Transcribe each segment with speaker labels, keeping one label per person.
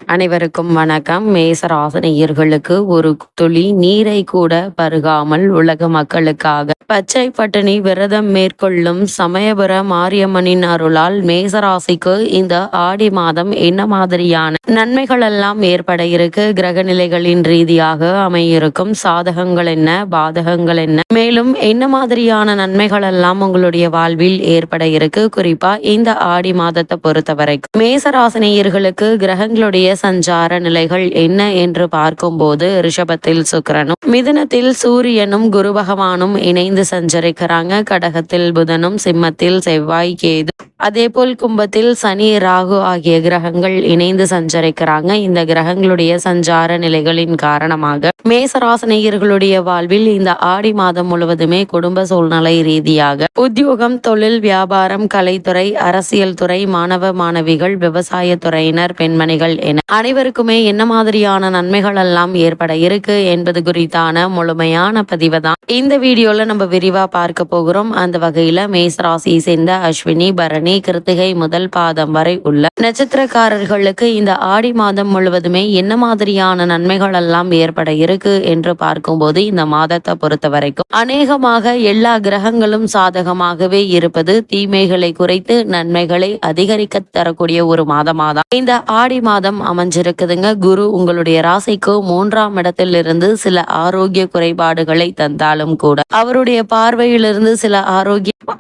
Speaker 1: அனைவருக்கும் வணக்கம். மேசராசினியர்களுக்கு ஒரு துளி நீரை கூட பருகாமல் உலக மக்களுக்காக பச்சை பட்டினி விரதம் மேற்கொள்ளும் சமயபுர மாரியம்மனின் அருளால் மேசராசிக்கு இந்த ஆடி மாதம் என்ன மாதிரியான நன்மைகள் எல்லாம் ஏற்பட இருக்கு, கிரக நிலைகளின் ரீதியாக அமையிருக்கும் சாதகங்கள் என்ன, பாதகங்கள் என்ன, மேலும் என்ன மாதிரியான நன்மைகள் எல்லாம் உங்களுடைய வாழ்வில் ஏற்பட இருக்கு. குறிப்பா இந்த ஆடி மாதத்தை பொறுத்த வரைக்கும் மேசராசினியர்களுக்கு கிரகங்களுடைய சஞ்சார நிலைகள் என்ன என்று பார்க்கும்போது ரிஷபத்தில் சுக்கிரனும், மிதுனத்தில் சூரியனும் குரு பகவானும் இணைந்து சஞ்சரிக்கிறாங்க. கடகத்தில் புதனும், சிம்மத்தில் செவ்வாய் கேது, அதே போல் கும்பத்தில் சனி ராகு ஆகிய கிரகங்கள் இணைந்து சஞ்சரிக்கிறாங்க. இந்த கிரகங்களுடைய சஞ்சார நிலைகளின் காரணமாக மேசராசினியர்களுடைய வாழ்வில் இந்த ஆடி மாதம் முழுவதுமே குடும்ப சூழ்நிலை ரீதியாக உத்தியோகம், தொழில், வியாபாரம், கலைத்துறை, அரசியல் துறை, மாணவ மாணவிகள், விவசாய துறையினர், பெண்மணிகள் என அனைவருக்குமே என்ன மாதிரியான நன்மைகள் எல்லாம் ஏற்பட இருக்கு என்பது குறித்தான முழுமையான பதிவை தான் இந்த வீடியோல நம்ம விரிவா பார்க்க போகிறோம். அந்த வகையில மேசராசியை சேர்ந்த அஸ்வினி, பரணி, கிருத்திகை முதல் பாதம் வரை உள்ள நட்சத்திரக்காரர்களுக்கு இந்த ஆடி மாதம் முழுவதுமே என்ன மாதிரியான நன்மைகள் எல்லாம் ஏற்பட இருக்கு என்று பார்க்கும்போது இந்த மாதத்தை பொறுத்த வரைக்கும் அநேகமாக எல்லா கிரகங்களும் சாதகமாகவே இருப்பது தீமைகளை குறைத்து நன்மைகளை அதிகரிக்க தரக்கூடிய ஒரு மாதமாதான் இந்த ஆடி மாதம் அமைஞ்சிருக்குதுங்க. குரு உங்களுடைய ராசிக்கு 3ஆம் இடத்திலிருந்து சில ஆரோக்கிய குறைபாடுகளை தந்தாலும் கூட அவருடைய பார்வையிலிருந்து சில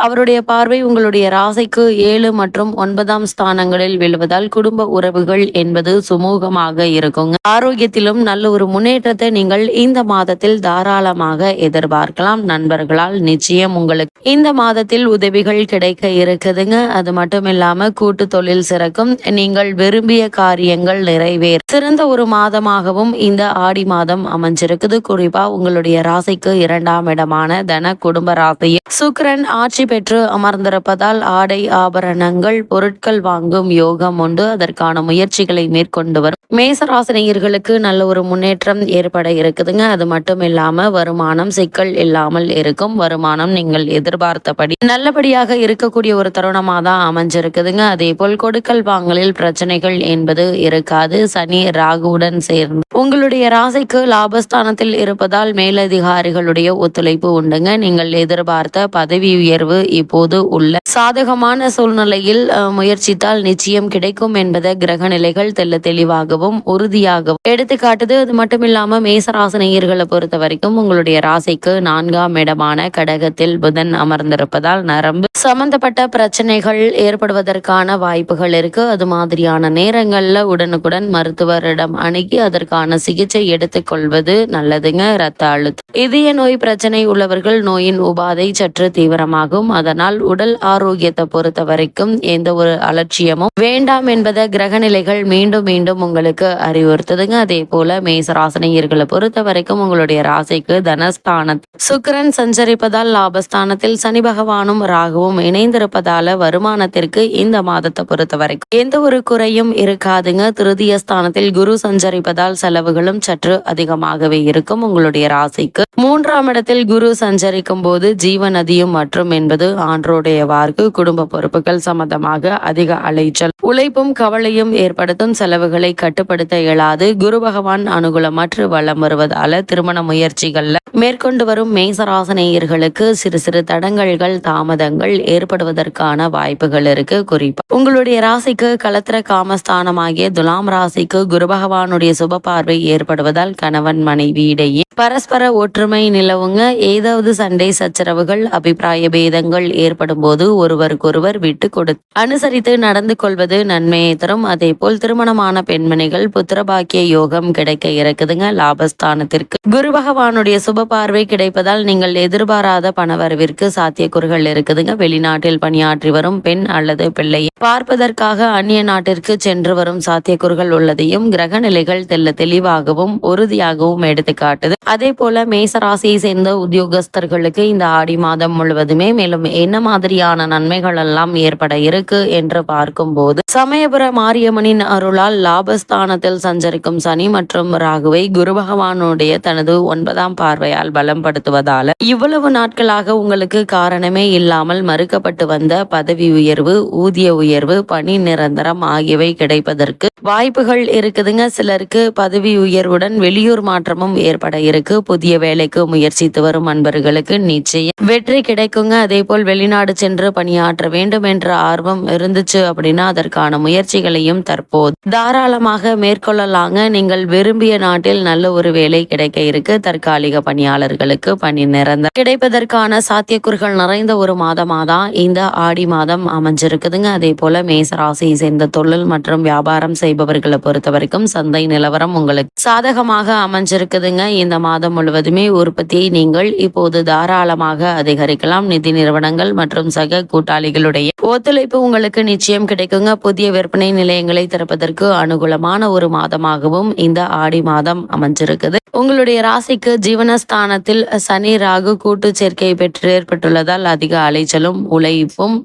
Speaker 1: அவருடைய பார்வை உங்களுடைய ராசிக்கு 7 மற்றும் 9ஆம் ஸ்தானங்களில் விழுவதால் குடும்ப உறவுகள் என்பது சுமூகமாக இருக்குங்க. ஆரோக்கியத்திலும் நல்ல ஒரு முன்னேற்றத்தை நீங்கள் இந்த மாதத்தில் தாராளமாக எதிர்பார்க்கலாம். நண்பர்களால் நிச்சயம் உங்களுக்கு இந்த மாதத்தில் உதவிகள் கிடைக்க இருக்குதுங்க. அது மட்டும் இல்லாம கூட்டு தொழில் சிறக்கும், நீங்கள் விரும்பிய காரியங்கள் நிறைவேறும் சிறந்த ஒரு மாதமாகவும் இந்த ஆடி மாதம் அமைஞ்சிருக்குது. குறிப்பா உங்களுடைய ராசிக்கு 2ஆம் இடமான தன குடும்ப ராசியில் சுக்கிரன் ஆட்சி பெற்று அமர்ந்திருப்பதால் ஆடை ஆபரணங்கள் பொருட்கள் வாங்கும் யோகம் உண்டு. அதற்கான முயற்சிகளை மேற்கொண்டு வரும் மேசராசினியர்களுக்கு நல்ல ஒரு முன்னேற்றம் ஏற்பட இருக்குதுங்க. அது மட்டும் இல்லாம வருமானம் சிக்கல் இல்லாமல் இருக்கும். வருமானம் நீங்கள் எதிர்பார்த்தபடி நல்லபடியாக இருக்கக்கூடிய ஒரு தருணமாக தான் அமைஞ்சிருக்குதுங்க. அதே போல் கொடுக்கல் வாங்கலில் பிரச்சனைகள் என்பது இருக்காது. சனி ராகுவுடன் சேர்ந்து உங்களுடைய ராசிக்கு லாபஸ்தானத்தில் இருப்பதால் மேலதிகாரிகளுடைய ஒத்துழைப்பு உண்டுங்க. நீங்கள் எதிர்பார்த்த பதவி உயர்வு இப்போது உள்ள சாதகமான சூழ்நிலையில் முயற்சித்தால் நிச்சயம் கிடைக்கும் என்பதை கிரக நிலைகள் தெளிவாகவும் உறுதியாகவும் எடுத்துக்காட்டுது. அது மட்டும் இல்லாம மேசராசினியர்களை பொறுத்த வரைக்கும் உங்களுடைய ராசிக்கு 4ஆம் இடமான கடகத்தில் புதன் அமர்ந்திருப்பதால் நரம்பு சம்பந்தப்பட்ட பிரச்சனைகள் ஏற்படுவதற்கான வாய்ப்புகள் இருக்கு. அது மாதிரியான நேரங்கள்ல உடனுக்குடன் மருத்துவரிடம் அணுகி அதற்கான சிகிச்சை எடுத்துக்கொள்வது நல்லதுங்க. இரத்த அழுத்தம், இதய நோய் பிரச்சனை உள்ளவர்கள் நோயின் உபாதை சற்று தீவிரமாகும். அதனால் உடல் ஆரோக்கியத்தை பொறுத்த வரைக்கும் எந்த ஒரு அலட்சியமும் வேண்டாம் என்பதை கிரக நிலைகள் மீண்டும் மீண்டும் உங்களுக்கு அறிவுறுத்துதுங்க. அதே போல மேசராசினியர்களை பொறுத்த வரைக்கும் உங்களுடைய ராசிக்கு தனஸ்தானத்தில் சுக்கிரன் சஞ்சரிப்பதால் லாபஸ்தானத்தில் சனி பகவானும் ராகுவும் இணைந்திருப்பதால வருமானத்திற்கு இந்த மாதத்தை பொறுத்த வரைக்கும் எந்த ஒரு குறையும் இருக்காதுங்க. திருதிய ஸ்தானத்தில் குரு சஞ்சரிப்பதால் செலவுகளும் சற்று அதிகமாகவே இருக்கும். உங்களுடைய ராசிக்கு 3ஆம் இடத்தில் குரு சஞ்சரிக்கும் போது ஜீவநதியும் மற்றும் என்பது ஆண்டோடைய வார்க்கு குடும்ப பொறுப்புகள் சம்பந்தமாக அதிக அலைச்சல், உழைப்பும் கவலையும் ஏற்படுத்தும். செலவுகளை கட்டுப்படுத்த இயலாது. குரு பகவான் அனுகூலமற்று வளம் வருவதால திருமண முயற்சிகள்ல மேற்கொண்டு வரும் மேசராசினியர்களுக்கு சிறு சிறு தடங்கல்கள், தாமதங்கள் ஏற்படுவதற்கான வாய்ப்புகள் இருக்கு. குறிப்பா உங்களுடைய ராசிக்கு களத்திர காமஸ்தானமாகிய துலாம் ராசிக்கு குரு பகவானுடைய சுப பார்வை ஏற்படுவதால் கணவன் மனைவி இடையே பரஸ்பர ஒற்றுமை நிலவுங்க. ஏதாவது சண்டை சச்சரவுகள், அபிப்பிராய பேதங்கள் ஏற்படும் போது ஒருவருக்கொருவர் விட்டு கொடுத்து அனுசரித்து நடந்து கொள்வது நன்மையை தரும். அதே போல் திருமணமான பெண்மணிகள் புத்திரபாக்கிய யோகம் கிடைக்க இருக்குதுங்க. லாபஸ்தானத்திற்கு குரு பகவானுடைய சுப பார்வை கிடைப்பதால் நீங்கள் எதிர்பாராத பணவரவிற்கு சாத்தியக்கூறுகள் இருக்குதுங்க. வெளிநாட்டில் பணியாற்றி வரும் பெண் அல்லது பிள்ளையை பார்ப்பதற்காக அந்நிய நாட்டிற்கு சென்று வரும் சாத்தியக்கூறுகள் உள்ளதையும் கிரக நிலைகள் தெளிவாகவும் உறுதியாகவும் எடுத்துக்காட்டுது. அதே போல மேசராசியை சேர்ந்த உத்தியோகஸ்தர்களுக்கு இந்த ஆடி மாதம் முழுவதுமே மேலும் என்ன மாதிரியான நன்மைகள் எல்லாம் ஏற்பட இருக்கு என்று பார்க்கும்போது சமயபுர மாரியம்மனின் அருளால் லாபஸ்தானத்தில் சஞ்சரிக்கும் சனி மற்றும் ராகுவை குரு பகவானுடைய தனது 9ஆம் பார்வையால் பலப்படுத்துவதால இவ்வளவு நாட்களாக உங்களுக்கு காரணமே இல்லாமல் மறுக்கப்பட்டு வந்த பதவி உயர்வு, ஊதிய உயர்வு, பணி நிரந்தரம் ஆகியவை கிடைப்பதற்கு வாய்ப்புகள் இருக்குதுங்க. சிலருக்கு பதவி உயர்வுடன் வெளியூர் மாற்றமும் ஏற்பட இருக்கு. புதிய வேலைக்கு முயற்சித்து வரும் அன்பர்களுக்கு நிச்சயம் வெற்றி கிடைக்குங்க. அதே போல் வெளிநாடு சென்று பணியாற்ற வேண்டும் என்ற ஆர்வம் இருந்துச்சு அப்படின்னா அதற்கான முயற்சிகளையும் தற்போது தாராளமாக மேற்கொள்ளலாங்க. நீங்கள் விரும்பிய நாட்டில் நல்ல ஒரு வேலை கிடைக்க இருக்கு. தற்காலிக பணியாளர்களுக்கு பணி நிரந்தரம் கிடைப்பதற்கான சாத்தியக்கூறுகள் நிறைந்த ஒரு மாதமாதான் இந்த ஆடி மாதம் அமைஞ்சிருக்குதுங்க. அதே போல மேச ராசியை சேர்ந்த தொழில் மற்றும் வியாபாரம் செய்பவர்களை பொறுத்த வரைக்கும் சந்தை நிலவரம் உங்களுக்கு சாதகமாக அமைஞ்சிருக்குதுங்க. இந்த மாதம் முழுவதுமே உற்பத்தியை நீங்கள் இப்போது தாராளமாக அதிகரிக்கலாம். நிதி நிறுவனங்கள் மற்றும் சக கூட்டாளிகளுடைய ஒத்துழைப்பு உங்களுக்கு நிச்சயம் கிடைக்குங்க. புதிய விற்பனை நிலையங்களை திறப்பதற்கு அனுகூலமான ஒரு மாதமாகவும் இந்த ஆடி மாதம் அமைஞ்சிருக்குது. உங்களுடைய ராசிக்கு ஜீவனஸ்தானத்தில் சனி ராகு கூட்டு சேர்க்கை பெற்று ஏற்பட்டுள்ளதால் அதிக அலைச்சலும் உழைப்பும்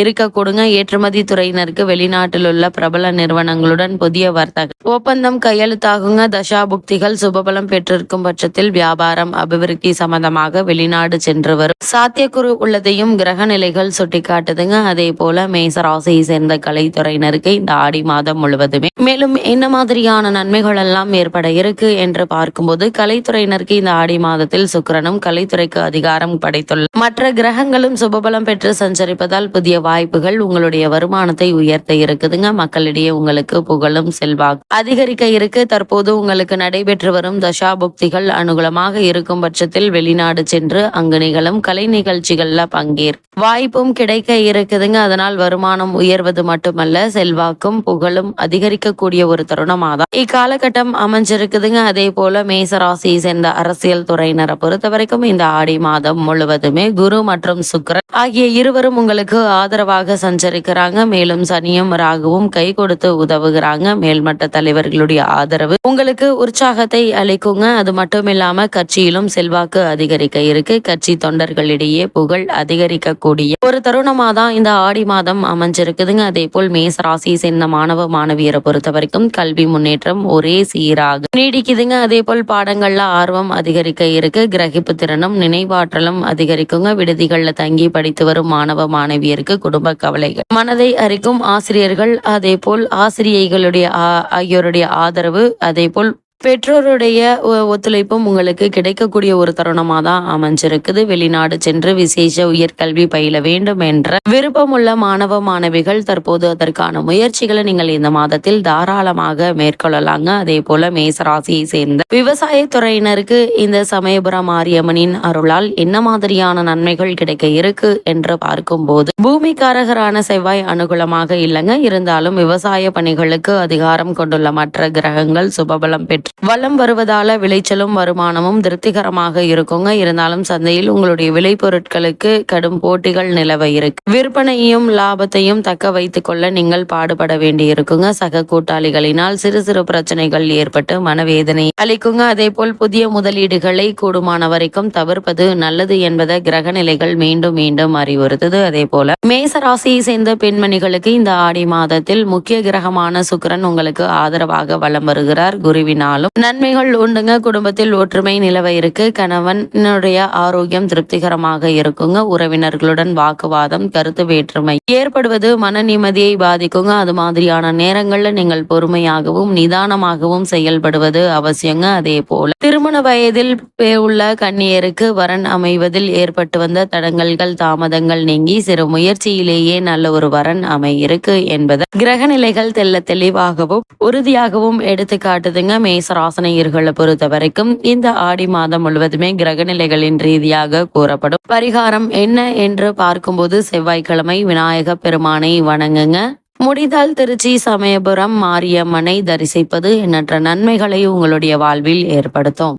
Speaker 1: இருக்கக்கூடுங்க. ஏற்றுமதி துறையினருக்கு வெளிநாட்டில் உள்ள பிரபல நிறுவனங்களுடன் புதிய வர்த்தக ஒப்பந்தம் கையெழுத்தாகுங்க. தசாபுக்திகள் சுபபலம் பெற்றிருக்கும் பட்சத்தில் வியாபாரம் அபிவிருத்தி சம்பந்தமாக வெளிநாடு சென்று வரும் சாத்தியக்குறு உள்ளதையும் கிரக நிலைகள் சுட்டிக்காட்டுதுங்க. அதே போல மேச ராசியை சேர்ந்த கலைத்துறையினருக்கு இந்த ஆடி மாதம் முழுவதுமே மேலும் என்ன மாதிரியான நன்மைகள் எல்லாம் ஏற்பட இருக்கு என்று பார்க்கும்போது கலைத்துறையினருக்கு இந்த ஆடி மாதத்தில் சுக்கிரனும் கலைத்துறைக்கு அதிகாரம் படைத்துள்ள மற்ற கிரகங்களும் சுபபலம் பெற்று சஞ்சரிப்பதால் புதிய வாய்ப்புகள் உங்களுடைய வருமானத்தை உயர்த்த இருக்குதுங்க. மக்களிடையே உங்களுக்கு புகழும் செல்வாக்கு அதிகரிக்க இருக்கு. தற்போது உங்களுக்கு நடைபெற்று வரும் தசாபுக்திகள் அனுகூலமாக இருக்கும் பட்சத்தில் வெளிநாடு சென்று அங்கு நிகழும் கலை நிகழ்ச்சிகள்ல பங்கேற்க வாய்ப்பும் கிடைக்க இருக்குதுங்க. அதனால் வருமானம் உயர்வது மட்டுமல்ல செல்வாக்கும் புகழும் அதிகரிக்கக்கூடிய ஒரு தருணமாதான் இக்காலகட்டம் அமைஞ்சிருக்குதுங்க. அதே போல மேசராசியை சேர்ந்த அரசியல் துறையினரை பொறுத்த வரைக்கும் இந்த ஆடி மாதம் முழுவதுமே குரு மற்றும் சுக்கிரன் ஆகிய இருவரும் உங்களுக்கு ஆதரவாக சஞ்சரிக்கிறாங்க. மேலும் சனியும் ராகுவும் கை கொடுத்து உதவுகிறாங்க. மேல்மட்ட தலைவர்களுடைய ஆதரவு உங்களுக்கு உற்சாகத்தை அளிக்குங்க. அது மட்டும் இல்லாம கட்சியிலும் செல்வாக்கு அதிகரிக்க இருக்கு. கட்சி தொண்டர்களிடையே புகழ் அதிகரிக்கக்கூடிய ஒரு தருணமா தான் இந்த ஆடி மாதம் அமைஞ்சிருக்குதுங்க. அதே போல் மேச ராசியை சேர்ந்த மாணவ மாணவியரை பொறுத்த வரைக்கும் கல்வி முன்னேற்றம் ஒரே சீராக நீடிக்குதுங்க. அதே போல் பாடங்கள்ல ஆர்வம் அதிகரிக்க இருக்கு. கிரகிப்பு திறனும் நினைவாற்றலும் அதிகரிக்குங்க. விடுதிகள்ல தங்கி படித்து வரும் மாணவ மாணவியருக்கு குடும்ப கவலைகள் மனதை அரிக்கும். ஆசிரியர்கள் அதே போல் ஆசிரியைகளுடைய ஆகியோருடைய ஆதரவு அதே போல் பெற்றோருடைய ஒத்துழைப்பும் உங்களுக்கு கிடைக்கக்கூடிய ஒரு தருணமா தான் அமைஞ்சிருக்குது. வெளிநாடு சென்று விசேஷ உயர்கல்வி பயில வேண்டும் என்ற விருப்பமுள்ள மாணவ மாணவிகள் தற்போது அதற்கான முயற்சிகளை நீங்கள் இந்த மாதத்தில் தாராளமாக மேற்கொள்ளலாங்க. அதே போல மேசராசியை சேர்ந்த விவசாயத்துறையினருக்கு இந்த சமயபுரம் மாரியம்மனின் அருளால் என்ன மாதிரியான நன்மைகள் கிடைக்க இருக்கு என்று பார்க்கும்போது பூமிக்காரகரான செவ்வாய் அனுகூலமாக இல்லைங்க. இருந்தாலும் விவசாய பணிகளுக்கு அதிகாரம் கொண்டுள்ள மற்ற கிரகங்கள் சுபபலம் பெற்று வளம் வருவதால விளைச்சலும் வருமானமும் திருப்திகரமாக இருக்குங்க. இருந்தாலும் சந்தையில் உங்களுடைய விளை பொருட்களுக்கு கடும் போட்டிகள் நிலவ இருக்கு. விற்பனையும் லாபத்தையும் தக்க வைத்துக் கொள்ள நீங்கள் பாடுபட வேண்டி இருக்குங்க. சக கூட்டாளிகளினால் சிறு சிறு பிரச்சனைகள் ஏற்பட்டு மனவேதனை அளிக்குங்க. அதே போல் புதிய முதலீடுகளை கூடுமான வரைக்கும் தவிர்ப்பது நல்லது என்பதை கிரக நிலைகள் மீண்டும் மீண்டும் அறிவுறுத்துது. அதே போல மேச ராசியை சேர்ந்த பெண்மணிகளுக்கு இந்த ஆடி மாதத்தில் முக்கிய கிரகமான சுக்கிரன் உங்களுக்கு ஆதரவாக வலம் வருகிறார். குருவினால் நன்மைகள் உண்டுங்க. குடும்பத்தில் ஒற்றுமை நிலவ இருக்கு. கணவனுடைய ஆரோக்கியம் திருப்திகரமாக இருக்குங்க. உறவினர்களுடன் வாக்குவாதம் கருத்து வேற்றுமை ஏற்படுவது மன நிம்மதியை பாதிக்குங்க. அது மாதிரியான நேரங்கள்ல நீங்கள் பொறுமையாகவும் நிதானமாகவும் செயல்படுவது அவசியங்க. அதே போல திருமண வயதில் உள்ள கன்னியருக்கு வரன் அமைவதில் ஏற்பட்டு வந்த தடங்கல்கள் தாமதங்கள் நீங்கி சிறு முயற்சியிலேயே நல்ல ஒரு வரன் அமையிருக்கு என்பது கிரக நிலைகள் தெல்ல தெளிவாகவும் உறுதியாகவும் எடுத்து காட்டுதுங்க. மேசராசனையர்களை பொறுத்த வரைக்கும் இந்த ஆடி மாதம் முழுவதுமே கிரகநிலைகளின் ரீதியாக கூறப்படும் பரிகாரம் என்ன என்று பார்க்கும்போது செவ்வாய்க்கிழமை விநாயக பெருமானை வணங்குங்க. முடிந்தால் திருச்சி சமயபுரம் மாரியம்மனை தரிசிப்பது எண்ணற்ற நன்மைகளை உங்களுடைய வாழ்வில் ஏற்படுத்தும்.